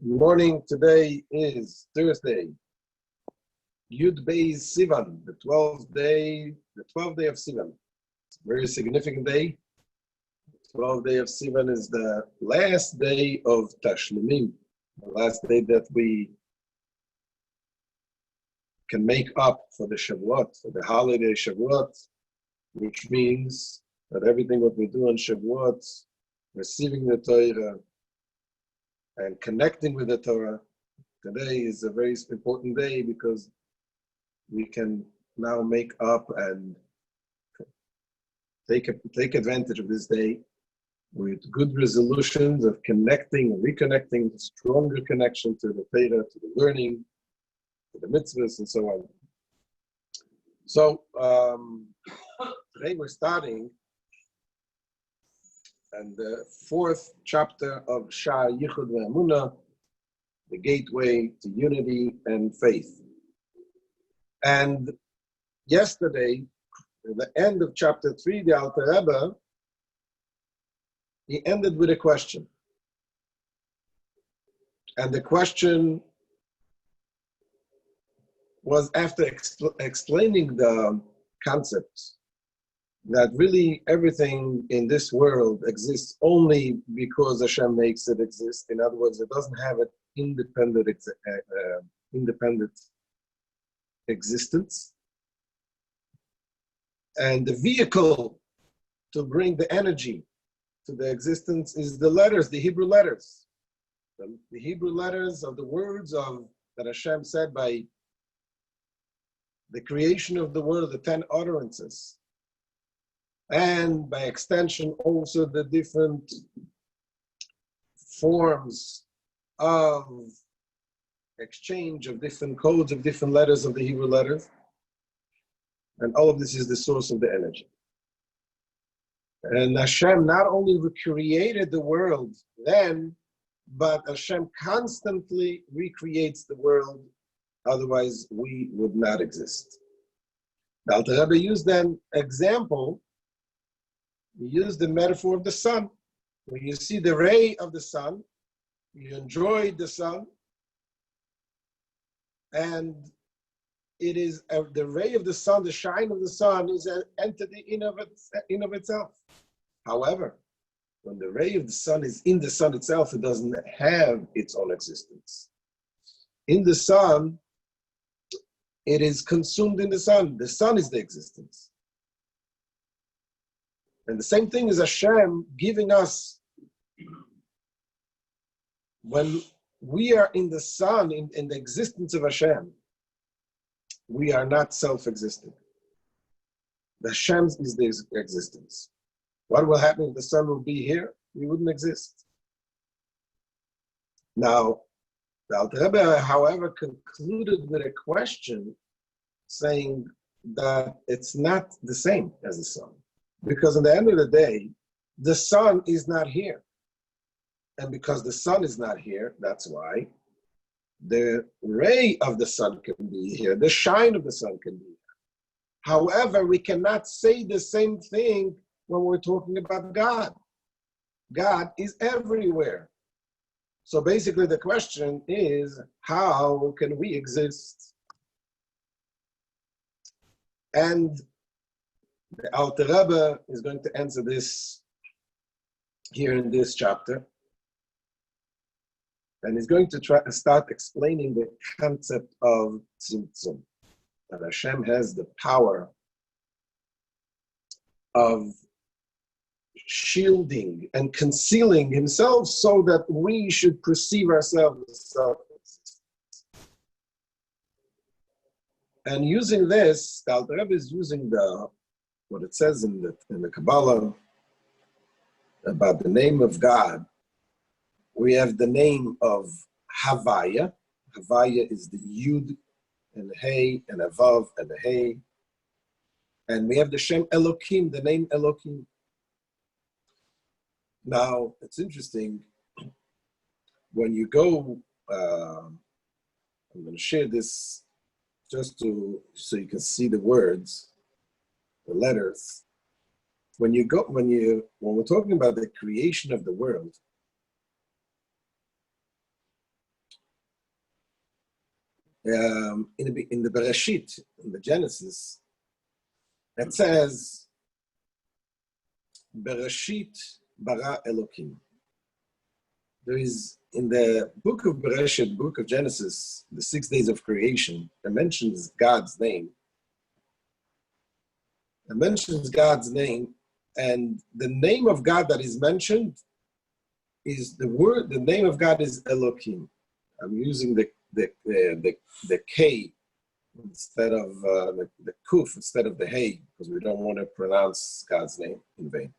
Good morning. Today is Thursday, Yud Beis Sivan, the 12th day of Sivan. It's a very significant day. The 12th day of Sivan is the last day of Tashlumim, the last day that we can make up for the Shavuot, for the holiday Shavuot, which means that everything what we do on Shavuot, receiving the Torah and connecting with the Torah, today is a very important day because we can now make up and take advantage of this day with good resolutions of connecting and reconnecting, stronger connection to the Torah, to the learning, to the mitzvahs, and so on. So today we're starting and the fourth chapter of Shaar, Hayichud, Vehaemuna, the gateway to unity and faith. And yesterday, at the end of chapter 3, the Alter Rebbe, he ended with a question. And the question was, after explaining the concepts, that really everything in this world exists only because Hashem makes it exist. In other words, it doesn't have an independent existence. And the vehicle to bring the energy to the existence is the letters, the Hebrew letters. The Hebrew letters of the words that Hashem said by the creation of the world, the 10 utterances. And by extension, also the different forms of exchange of different codes, of different letters of the Hebrew letters. And all of this is the source of the energy. And Hashem not only recreated the world then, but Hashem constantly recreates the world, otherwise we would not exist. The Alter Rebbe used an example. He used the metaphor of the sun. When you see the ray of the sun, you enjoy the sun, and it is the ray of the sun, the shine of the sun is an entity in of itself. However, when the ray of the sun is in the sun itself, it doesn't have its own existence. In the sun, it is consumed in the sun. The sun is the existence. And the same thing is Hashem giving us, when we are in the sun, in the existence of Hashem, we are not self-existing. The Hashem is the existence. What will happen if the sun will be here? We wouldn't exist. Now, the Alter Rebbe, however, concluded with a question saying that it's not the same as the sun. Because at the end of the day, the sun is not here. And because the sun is not here, that's why the ray of the sun can be here, the shine of the sun can be here. However, we cannot say the same thing when we're talking about God. God is everywhere. So basically the question is, how can we exist? And the Alter Rebbe is going to answer this here in this chapter. And he's going to start explaining the concept of tzimtzum. That Hashem has the power of shielding and concealing himself so that we should perceive ourselves as self-existent. And using this, the Alter Rebbe is using what it says in the Kabbalah about the name of God. We have the name of Havaya. Havaya is the Yud and the Hey and a Vav and the Hey. And we have the Shem Elokim, the name Elokim. Now, it's interesting, when you go, I'm going to share this just so you can see the words, the letters. When we're talking about the creation of the world, In the Bereshit, in the Genesis, it says, Bereshit bara Elokim. There is, in the book of Bereshit, book of Genesis, the 6 days of creation, it mentions God's name. It mentions God's name, and the name of God that is mentioned is the name of God is Elokim. I'm using the K instead of the Kuf instead of the Hey, because we don't want to pronounce God's name in vain.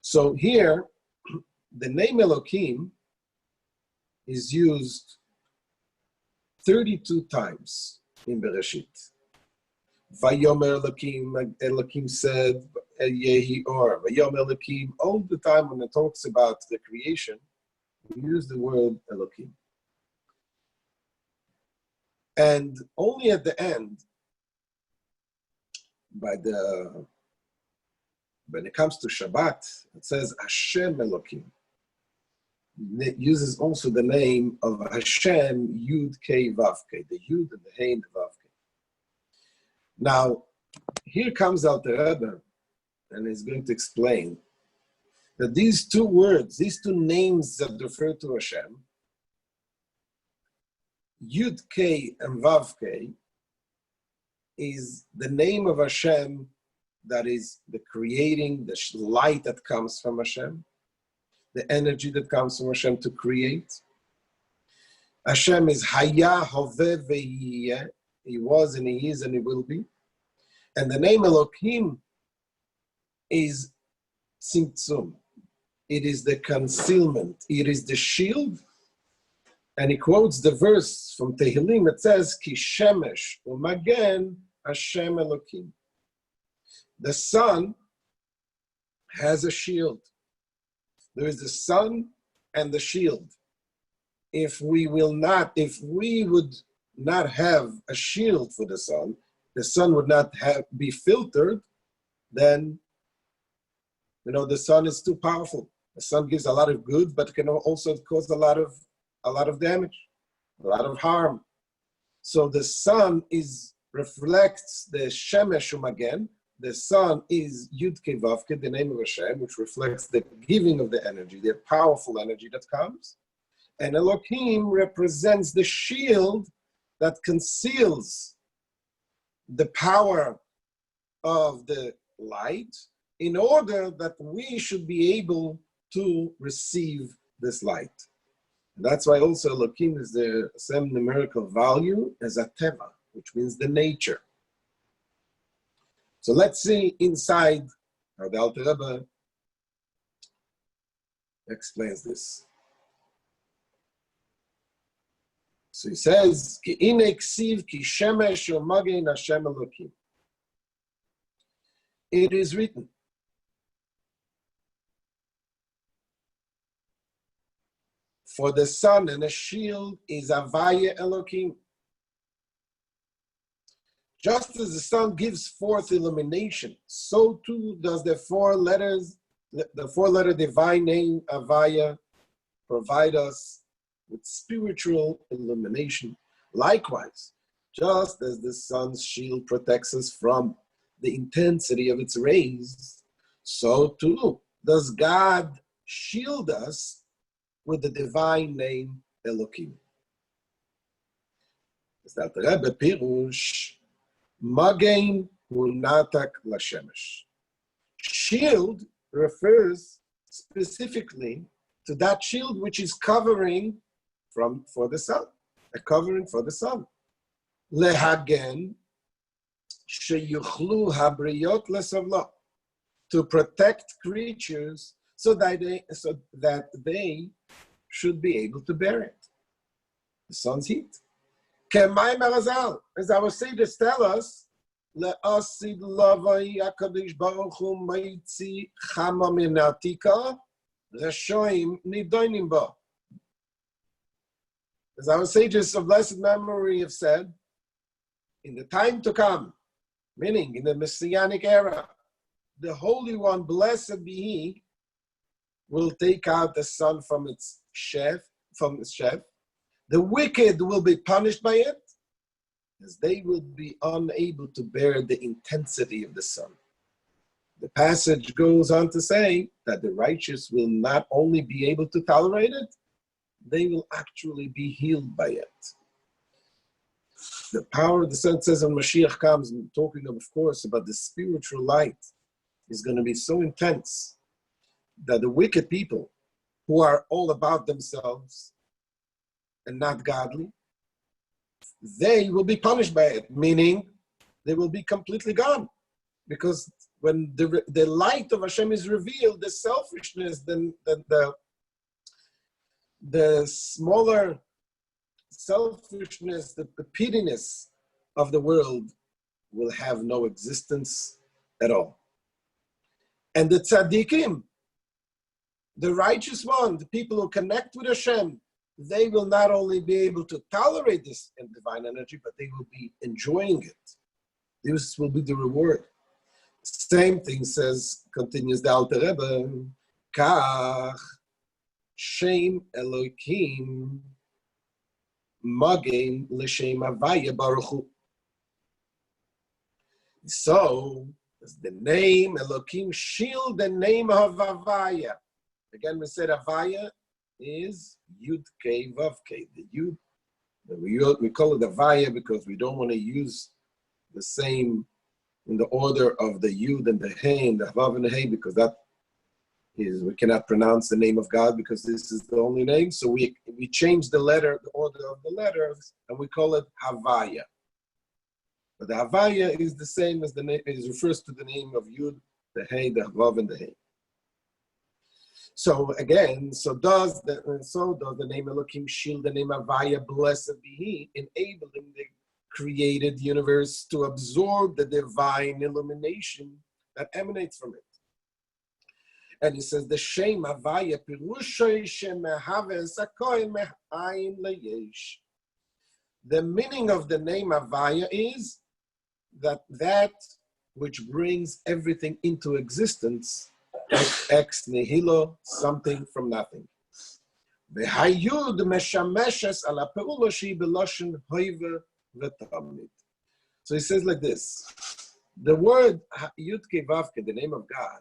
So here, the name Elokim is used 32 times in Bereshit. Vayomer Elokim, Elokim said, Yehi Or. Vayomer Elokim, all the time when it talks about the creation, we use the word Elokim. And only at the end, when it comes to Shabbat, it says Hashem Elokim. It uses also the name of Hashem Yud Kei Vav Kei, the Yud and the Hey and the Vav Kei. Now, here comes Alter Rebbe, and he's going to explain that these two words, these two names that refer to Hashem, Yud Kei and Vav Kei, is the name of Hashem that is the creating, the light that comes from Hashem, the energy that comes from Hashem to create. Hashem is Haya, Hoveh, Vehiyeh. He was and he is and he will be. And the name Elohim is Tzimtzum. It is the concealment. It is the shield. And he quotes the verse from Tehillim that says, Ki shemesh u'magen Hashem Elohim. The sun has a shield. There is the sun and the shield. If we would not have a shield for the sun would not be filtered, then the sun is too powerful. The sun gives a lot of good, but can also cause a lot of damage, a lot of harm. So the sun reflects the Shemesh Umagen. The sun is Yud Kei Vav Kei, the name of Hashem, which reflects the giving of the energy, the powerful energy that comes. And Elohim represents the shield that conceals the power of the light in order that we should be able to receive this light. And that's why also Elohim is the same numerical value as a teva, which means the nature. So let's see inside how the Alter Rebbe explains this. So he says, Ki ine ksiv ki shemesh u'magen Hashem Elokim. It is written, for the sun and a shield is Havaya Elokim. Just as the sun gives forth illumination, so too does the four-letter divine name Havaya provide us with spiritual illumination. Likewise, just as the sun's shield protects us from the intensity of its rays, so too does God shield us with the divine name Elohim. Alter Rebbe Pirush, Magen hu natak lashemesh. Shield refers specifically to that shield which is covering for the sun, a covering for the sun. Lehagen sheyuchlu habriyot lesavlo, to protect creatures so that they should be able to bear it. The sun's heat. K'mayim harazal, as our sages tell us, le'asid lavai HaKadosh Baruch Hu maitzi chama min atika, reshoim nidonim ba. As our sages of blessed memory have said, in the time to come, meaning in the Messianic era, the Holy One, blessed be He, will take out the sun from its sheath, The wicked will be punished by it, as they will be unable to bear the intensity of the sun. The passage goes on to say that the righteous will not only be able to tolerate it, they will actually be healed by it. The power of the sun says when Mashiach comes, and talking of course about the spiritual light, is going to be so intense that the wicked people who are all about themselves and not godly, they will be punished by it, meaning they will be completely gone. Because when the light of Hashem is revealed, the selfishness, the smaller selfishness, the pettiness of the world will have no existence at all. And the tzaddikim, the righteous one, the people who connect with Hashem, they will not only be able to tolerate this divine energy, but they will be enjoying it. This will be the reward. Same thing continues the Alter Rebbe, Kach, Shem Elokim, Magen L'Shem Havaya Baruch Hu. So, the name Elokim shield the name of Havaya. Again, we said Havaya is Yud Kei Vav Kei. The Yud, we call it Havaya because we don't want to use the same in the order of the Yud and the Hey and the Vav and the Hey, because that is, we cannot pronounce the name of God because this is the only name. So we change the order of the letters, and we call it Havaya. But the Havaya is the same as the name, it refers to the name of Yud, the Hey, the Vav and the Hey. So again, so does the name Elohim shield the name Havaya, blessed be He, enabling the created universe to absorb the divine illumination that emanates from it. And he says, the Shem Havaya Pirushay Shemehave Sakoy Mehayin Leyesh. The meaning of the name Havaya is that which brings everything into existence, ex nihilo, something from nothing. The Hayichud meshameshes ala pe'ula shi beloshen hoive v'tamid. So he says like this: the word Yud Kei Vav Kei, the name of God,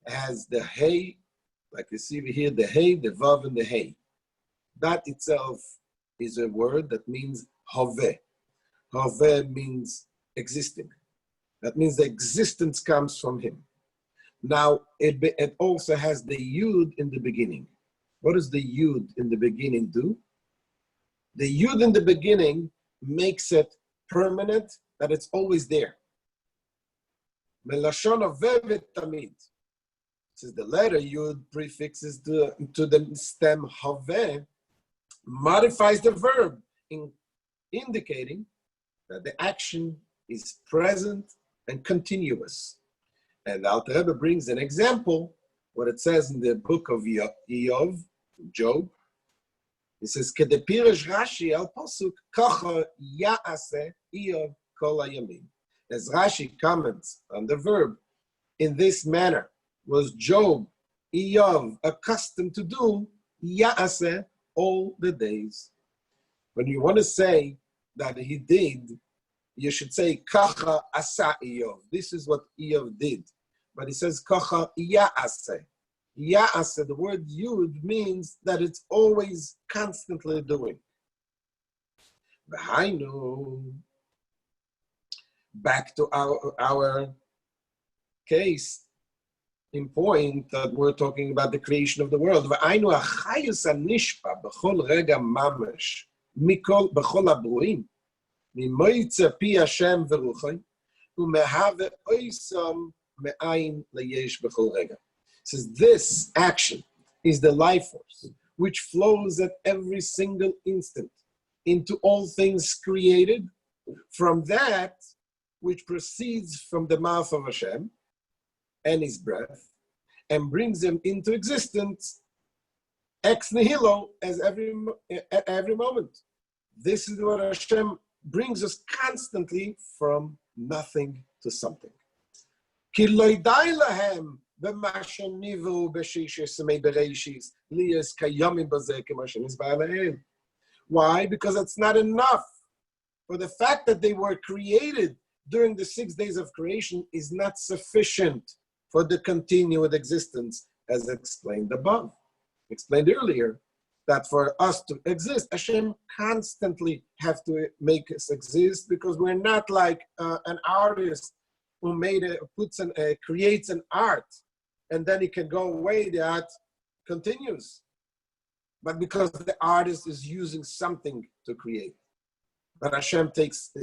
has the Hey, like you see here, the Hey, the Vav, and the Hey. That itself is a word that means Haveh. Haveh means existing. That means the existence comes from Him. Now, it also has the Yud in the beginning. What does the Yud in the beginning do? The Yud in the beginning makes it permanent, that it's always there. Melashon Haveh v'tamid. Since the letter Yud prefixes to the stem Haveh, modifies the verb, indicating that the action is present and continuous. And Alter Rebbe brings an example, what it says in the book of Job. It says, "Kedepirish Rashi al pasuk kacha ya'aseh Iyov kol hayamim." As Rashi comments on the verb, in this manner was Job, Iyov, accustomed to do ya'aseh all the days. When you want to say that he did, you should say kacha asa Iyov. This is what Iyov did. But he says kacha ya'aseh. Ya'aseh, the word yud means that it's always constantly doing. Vehaemuna. Back to our case in point that we're talking about the creation of the world. Vehaemuna achayus anishpa b'chol rega mamash mikol b'chol abruim mimoytze pi Hashem v'ruchai umehave oisam me'ayin leyesh b'chol rega. Says this action is the life force which flows at every single instant into all things created, from that which proceeds from the mouth of Hashem and His breath, and brings them into existence ex nihilo at every moment. This is what Hashem brings us constantly from nothing to something. Ki lo yadai lahem b'ma shenivu b'shishes semei bereishis liyas kayamim bazeh k'ma shenizbar lahem Why? Because it's not enough. For the fact that they were created during the 6 days of creation is not sufficient for the continued existence, as explained above. Explained earlier that for us to exist, Hashem constantly have to make us exist, because we're not like an artist who creates an art and then it can go away. The art continues, but because the artist is using something to create. But Hashem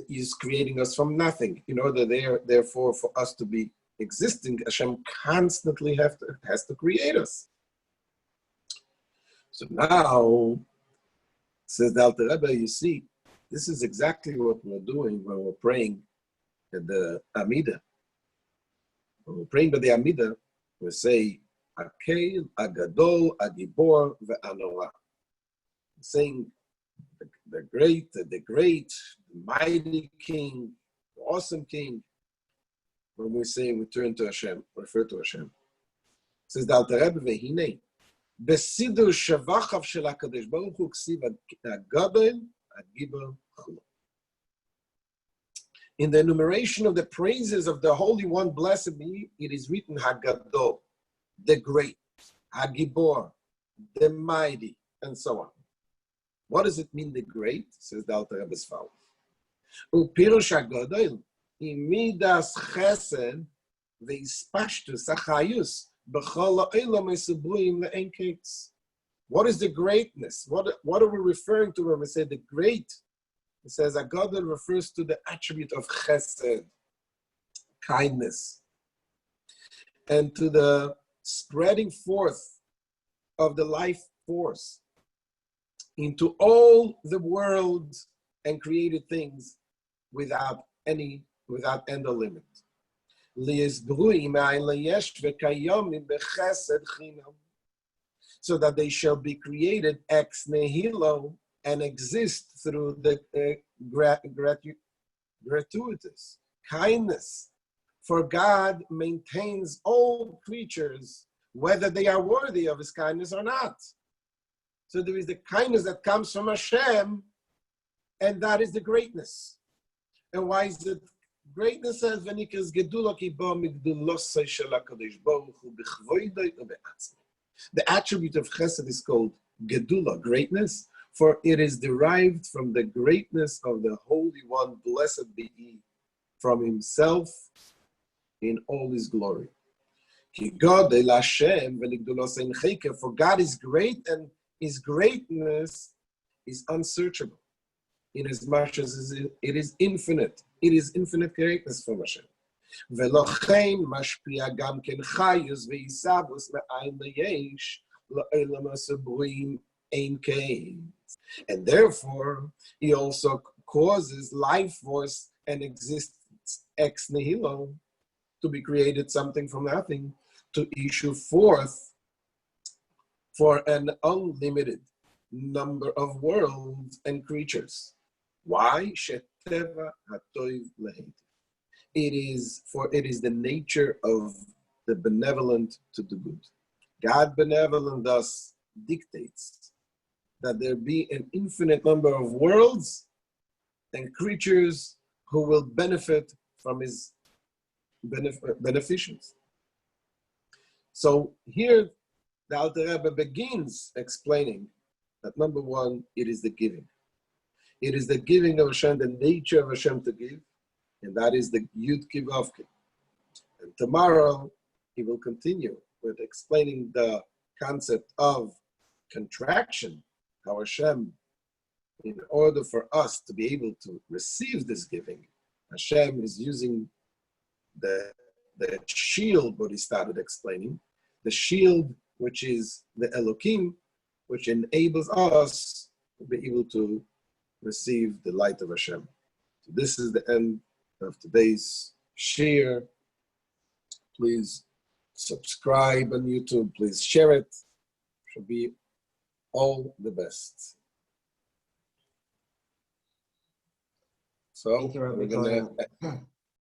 is creating us from nothing. In order therefore for us to be existing, Hashem constantly has to create us. So now, says the Alter Rebbe, you see, this is exactly what we're doing when we're praying at the Amidah. When we're praying by the Amidah, we say, Akel, Agadol, Agibor, Ve'anora. Saying the great, the mighty king, the awesome king. When we say we turn to Hashem, refer to Hashem. Says the Alter Rebbe, Vehinei, Besidur Shavachav Shel HaKadosh Baruch Hu Ksiv Agadol, Agibor, Chulo. In the enumeration of the praises of the Holy One, blessed be, it is written Hagadol, the great, Hagibor, the mighty, and so on. What does it mean, the great? Says the Alter Rebbe as follows. Upirush Hagadol, imidas chesed veispashtus achayus b'chol ha'olam esubuim le'en kates. What is the greatness? What are we referring to when we say the great? It says Hagadol refers to the attribute of chesed, kindness, and to the spreading forth of the life force into all the world and created things without end or limit. So that they shall be created ex nihilo and exist through the gratuitous kindness. For God maintains all creatures, whether they are worthy of his kindness or not. So there is the kindness that comes from Hashem, and that is the greatness. And why is it greatness? Says Venikas Gedula ki ba migdulosai shel HaKadosh Baruch Hu b'chvoidoi u'be'atzmai. The attribute of Chesed is called Gedula, greatness, for it is derived from the greatness of the Holy One, blessed be He, from Himself in all His glory. Ki God el Hashem v'ligdulosai ncheke, for God is great and His greatness is unsearchable, inasmuch as it is infinite. It is infinite greatness from Hashem. ולכן משפיע גם כן חיוס ועיסאוויס מאין ליש לעולם הסבורים אין קץ. And therefore, he also causes life force and existence ex nihilo, to be created something from nothing, to issue forth for an unlimited number of worlds and creatures. Why? Sheteva hatoiv lehet. It is the nature of the benevolent to do good. God benevolent thus dictates that there be an infinite number of worlds and creatures who will benefit from his beneficence. So here the Alter Rebbe begins explaining that number one, it is the giving. It is the giving of Hashem, the nature of Hashem to give, and that is the Yud Kivavke. And tomorrow he will continue with explaining the concept of contraction, how Hashem, in order for us to be able to receive this giving, Hashem is using the shield, what he started explaining, the shield which is the Elokim, which enables us to be able to receive the light of Hashem. So this is the end of today's Shaar. Please subscribe on YouTube. Please share it. Should be all the best. So Thank you, Rabbi we're gonna Cohen.